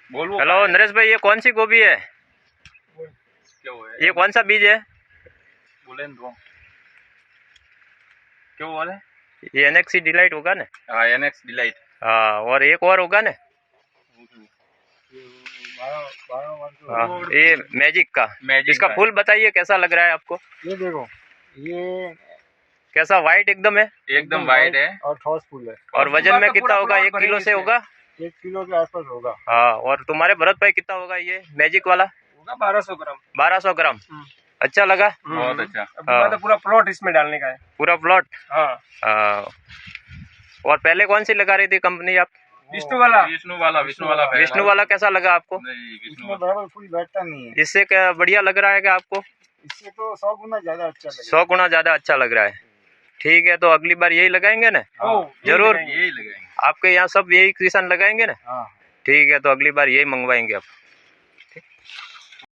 बोलो। हेलो नरेश भाई, ये कौन सी गोभी है? क्या हुआ है? ये कौन सा बीज है? बोले तो क्यों बोले? ये NXC डिलाइट होगा ना? हाँ, NX डिलाइट। हाँ, और एक और होगा ना? हाँ, ये मैजिक का। इसका फूल बताइए कैसा लग रहा है आपको? ये देखो, ये कैसा वाइट एकदम है? एकदम वाइट है और ठोस फूल है। और वजन में कितना होगा? 1 किलो से होगा? 1 किलो के आसपास होगा। हाँ, और तुम्हारे भरत भाई कितना होगा ये मैजिक वाला? होगा 1200 ग्राम। 1200 ग्राम। अच्छा लगा? बहुत अच्छा। हाँ। तो पूरा प्लॉट इसमें डालने का है। पूरा प्लॉट? हाँ। और पहले कौन सी लगा रही थी कंपनी आप? विष्णु वाला। विष्णु वाला कैसा लगा आपको? नहीं, विष्णु इसमें बराबर फूल बैठता नहीं है। इससे क्या बढ़िया लग रहा है क्या आपको? इससे तो 100 गुना ज्यादा अच्छा लगेगा। 100 गुना ज्यादा अच्छा लग रहा है। ठीक है, तो अगली बार यही लगाएंगे ना? जरूर। यही लगाएंगे। आपके यहाँ सब यही किसान लगाएंगे ना? हाँ। ठीक है, तो अगली बार यही मंगवाएंगे आप। ठीक।